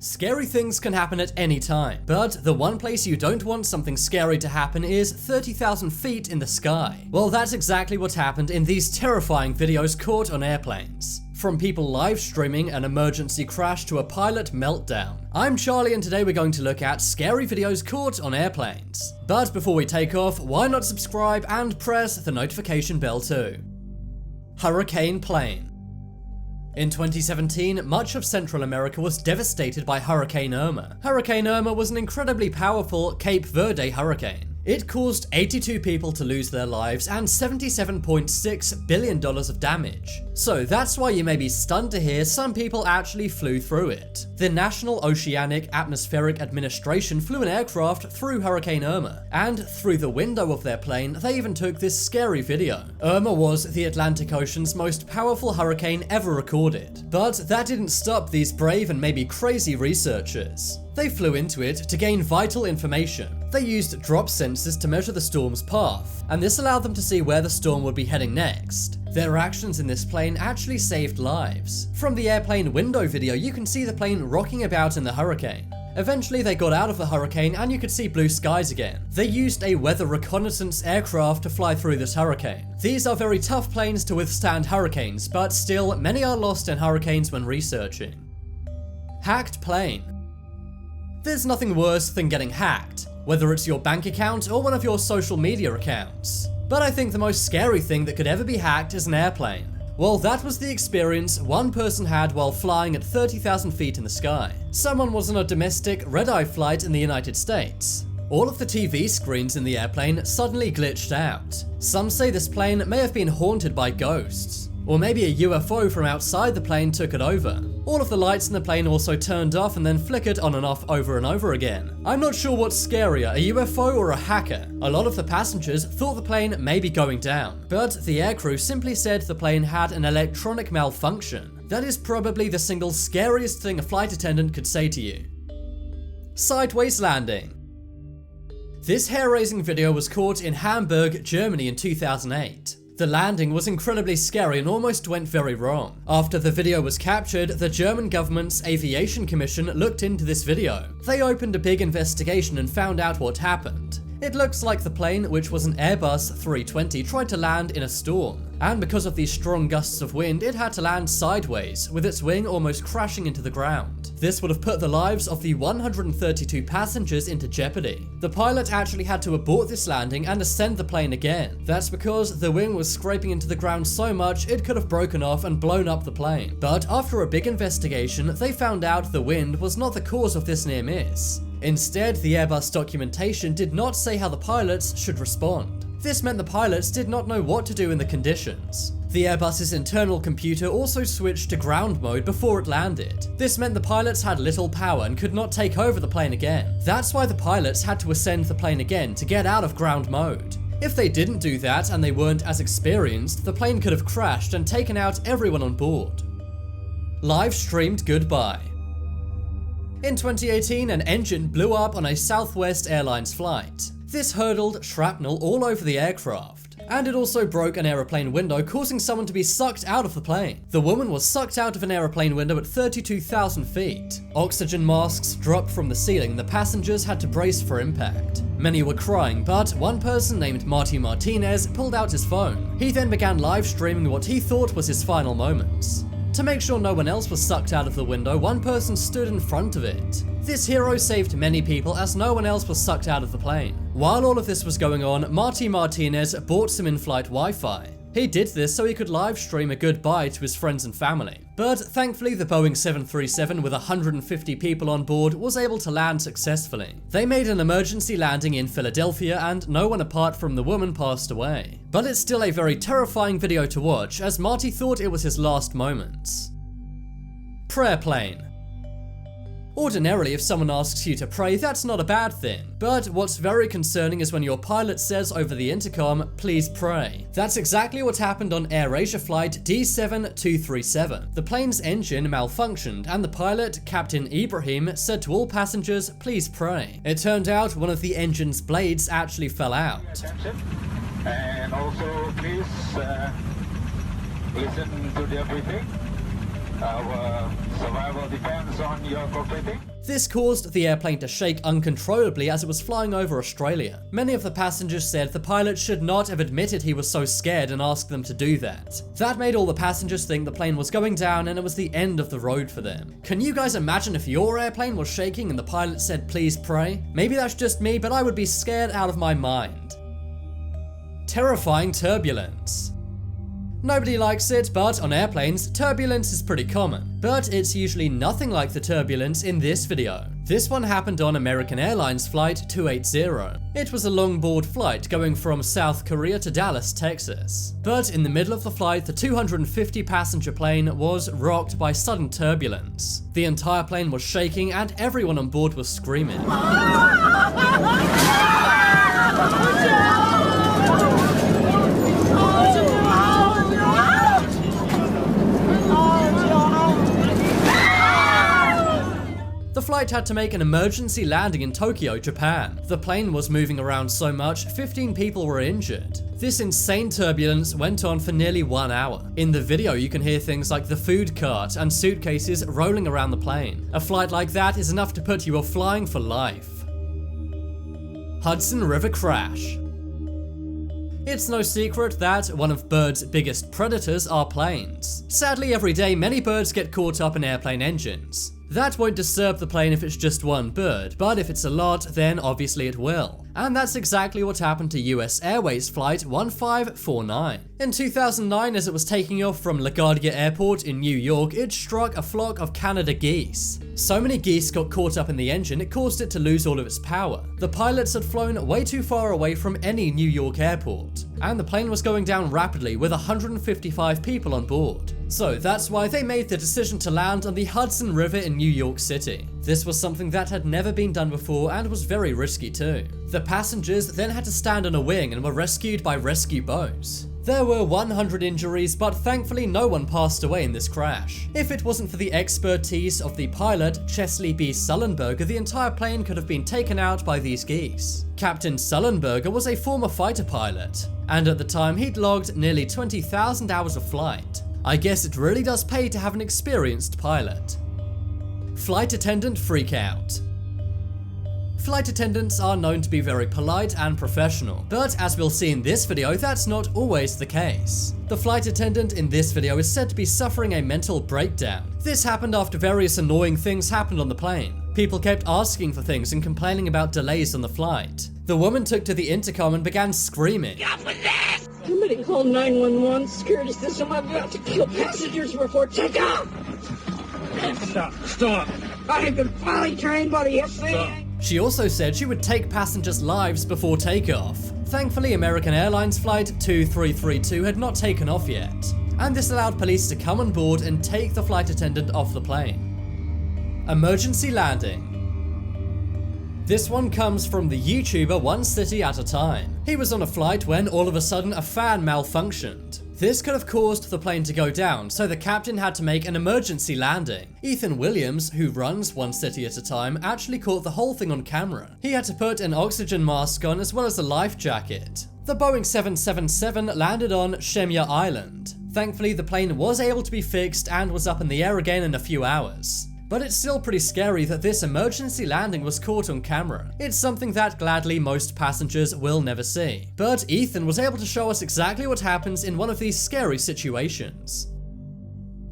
Scary things can happen at any time, but the one place you don't want something scary to happen is 30,000 feet in the sky. Well, that's exactly what happened in these terrifying videos caught on airplanes. From people live streaming an emergency crash to a pilot meltdown. I'm Charlie and today we're going to look at scary videos caught on airplanes. But before we take off, why not subscribe and press the notification bell too? Hurricane plane. In 2017, much of Central America was devastated by Hurricane Irma. Hurricane Irma was an incredibly powerful Cape Verde hurricane. It caused 82 people to lose their lives and $77.6 billion of damage. So that's why you may be stunned to hear some people actually flew through it. The National Oceanic Atmospheric Administration flew an aircraft through Hurricane Irma, and through the window of their plane they even took this scary video. Irma was the Atlantic Ocean's most powerful hurricane ever recorded. But that didn't stop these brave and maybe crazy researchers. They flew into it to gain vital information. They used drop sensors to measure the storm's path, and this allowed them to see where the storm would be heading next. Their actions in this plane actually saved lives. From the airplane window video, you can see the plane rocking about in the hurricane. Eventually they got out of the hurricane and you could see blue skies again. They used a weather reconnaissance aircraft to fly through this hurricane. These are very tough planes to withstand hurricanes, but still, many are lost in hurricanes when researching. Hacked plane. There's nothing worse than getting hacked, whether it's your bank account or one of your social media accounts. But I think the most scary thing that could ever be hacked is an airplane. Well, that was the experience one person had while flying at 30,000 feet in the sky. Someone was on a domestic red-eye flight in the United States. All of the TV screens in the airplane suddenly glitched out. Some say this plane may have been haunted by ghosts. Or maybe a UFO from outside the plane took it over. All of the lights in the plane also turned off and then flickered on and off over and over again. I'm not sure what's scarier, a UFO or a hacker. A lot of the passengers thought the plane may be going down, but the aircrew simply said the plane had an electronic malfunction. That is probably the single scariest thing a flight attendant could say to you. Sideways landing. This hair-raising video was caught in Hamburg, Germany in 2008. The landing was incredibly scary and almost went very wrong. After the video was captured, the German government's Aviation Commission looked into this video. They opened a big investigation and found out what happened. It looks like the plane, which was an Airbus 320, tried to land in a storm. And because of these strong gusts of wind, it had to land sideways, with its wing almost crashing into the ground. This would have put the lives of the 132 passengers into jeopardy. The pilot actually had to abort this landing and ascend the plane again. That's because the wing was scraping into the ground so much it could have broken off and blown up the plane. But after a big investigation, they found out the wind was not the cause of this near miss. Instead, the Airbus documentation did not say how the pilots should respond. This meant the pilots did not know what to do in the conditions. The Airbus's internal computer also switched to ground mode before it landed. This meant the pilots had little power and could not take over the plane again. That's why the pilots had to ascend the plane again to get out of ground mode. If they didn't do that and they weren't as experienced, the plane could have crashed and taken out everyone on board. Live streamed goodbye. In 2018, an engine blew up on a Southwest Airlines flight. This hurled shrapnel all over the aircraft, and it also broke an aeroplane window, causing someone to be sucked out of the plane. The woman was sucked out of an aeroplane window at 32,000 feet. Oxygen masks dropped from the ceiling, the passengers had to brace for impact. Many were crying, but one person named Marty Martinez pulled out his phone. He then began live streaming what he thought was his final moments. To make sure no one else was sucked out of the window, one person stood in front of it. This hero saved many people as no one else was sucked out of the plane. While all of this was going on, Marty Martinez bought some in-flight Wi-Fi. He did this so he could live stream a goodbye to his friends and family. But thankfully, the Boeing 737 with 150 people on board was able to land successfully. They made an emergency landing in Philadelphia and no one apart from the woman passed away. But it's still a very terrifying video to watch as Marty thought it was his last moments. Prayer plane. Ordinarily, if someone asks you to pray, that's not a bad thing. But what's very concerning is when your pilot says over the intercom, "Please pray." That's exactly what happened on AirAsia flight D7237. The plane's engine malfunctioned and the pilot, Captain Ibrahim, said to all passengers, "Please pray." It turned out one of the engine's blades actually fell out. Attention. And also please listen to their briefing. Our survival depends on your cooperating. This caused the airplane to shake uncontrollably as it was flying over Australia. Many of the passengers said the pilot should not have admitted he was so scared and asked them to do that. That made all the passengers think the plane was going down and it was the end of the road for them. Can you guys imagine if your airplane was shaking and the pilot said please pray? Maybe that's just me, but I would be scared out of my mind. Terrifying turbulence. Nobody likes it, but on airplanes, turbulence is pretty common. But it's usually nothing like the turbulence in this video. This one happened on American Airlines Flight 280. It was a long-board flight going from South Korea to Dallas, Texas. But in the middle of the flight, the 250-passenger plane was rocked by sudden turbulence. The entire plane was shaking and everyone on board was screaming. The flight had to make an emergency landing in Tokyo, Japan. The plane was moving around so much, 15 people were injured. This insane turbulence went on for nearly 1 hour. In the video, you can hear things like the food cart and suitcases rolling around the plane. A flight like that is enough to put you off flying for life. Hudson River crash. It's no secret that one of birds' biggest predators are planes. Sadly, every day many birds get caught up in airplane engines. That won't disturb the plane if it's just one bird, but if it's a lot, then obviously it will. And that's exactly what happened to US Airways Flight 1549. In 2009, as it was taking off from LaGuardia Airport in New York, it struck a flock of Canada geese. So many geese got caught up in the engine, it caused it to lose all of its power. The pilots had flown way too far away from any New York airport, and the plane was going down rapidly with 155 people on board. So that's why they made the decision to land on the Hudson River in New York City. This was something that had never been done before and was very risky too. The passengers then had to stand on a wing and were rescued by rescue boats. There were 100 injuries, but thankfully no one passed away in this crash. If it wasn't for the expertise of the pilot, Chesley B. Sullenberger, the entire plane could have been taken out by these geese. Captain Sullenberger was a former fighter pilot, and at the time he'd logged nearly 20,000 hours of flight. I guess it really does pay to have an experienced pilot. Flight attendant freakout. Flight attendants are known to be very polite and professional, but as we'll see in this video, that's not always the case. The flight attendant in this video is said to be suffering a mental breakdown. This happened after various annoying things happened on the plane. People kept asking for things and complaining about delays on the flight. The woman took to the intercom and began screaming. Somebody call 911. Security system. I'm about to kill passengers before takeoff. Stop. I have been finally trained by the FAA. She also said she would take passengers' lives before takeoff. Thankfully, American Airlines Flight 2332 had not taken off yet, and this allowed police to come on board and take the flight attendant off the plane. Emergency landing. This one comes from the YouTuber One City at a Time. He was on a flight when all of a sudden a fan malfunctioned. This could have caused the plane to go down, so the captain had to make an emergency landing. Ethan Williams, who runs One City at a Time, actually caught the whole thing on camera. He had to put an oxygen mask on as well as a life jacket. The Boeing 777 landed on Shemya Island. Thankfully, the plane was able to be fixed and was up in the air again in a few hours. But it's still pretty scary that this emergency landing was caught on camera. It's something that gladly most passengers will never see. But Ethan was able to show us exactly what happens in one of these scary situations.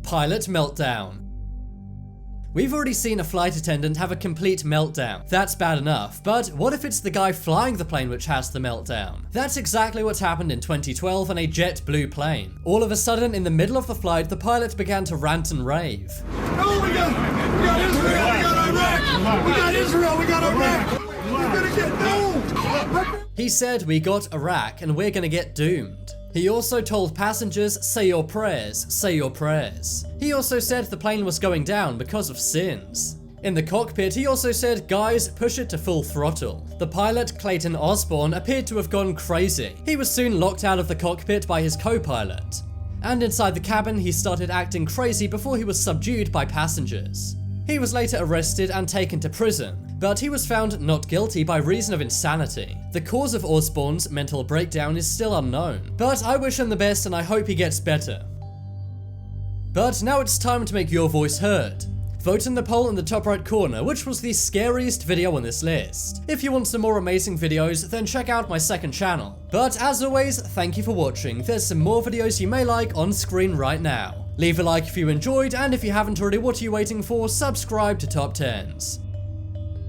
Pilot meltdown. We've already seen a flight attendant have a complete meltdown. That's bad enough, but what if it's the guy flying the plane which has the meltdown? That's exactly what happened in 2012 on a JetBlue plane. All of a sudden, in the middle of the flight, the pilot began to rant and rave. Oh, we got Israel, we got Iraq! We got Israel, we got Iraq! We're gonna get doomed! He said, "We got Iraq and we're gonna get doomed." He also told passengers, "Say your prayers, say your prayers." He also said the plane was going down because of sins. In the cockpit, he also said, "Guys, push it to full throttle." The pilot, Clayton Osborne, appeared to have gone crazy. He was soon locked out of the cockpit by his co-pilot. And inside the cabin, he started acting crazy before he was subdued by passengers. He was later arrested and taken to prison, but he was found not guilty by reason of insanity. The cause of Osborne's mental breakdown is still unknown, but I wish him the best and I hope he gets better. But now it's time to make your voice heard. Vote in the poll in the top right corner which was the scariest video on this list. If you want some more amazing videos, then check out my second channel. But as always, thank you for watching. There's some more videos you may like on screen right now. Leave a like if you enjoyed, and if you haven't already, what are you waiting for? Subscribe to Top 10s.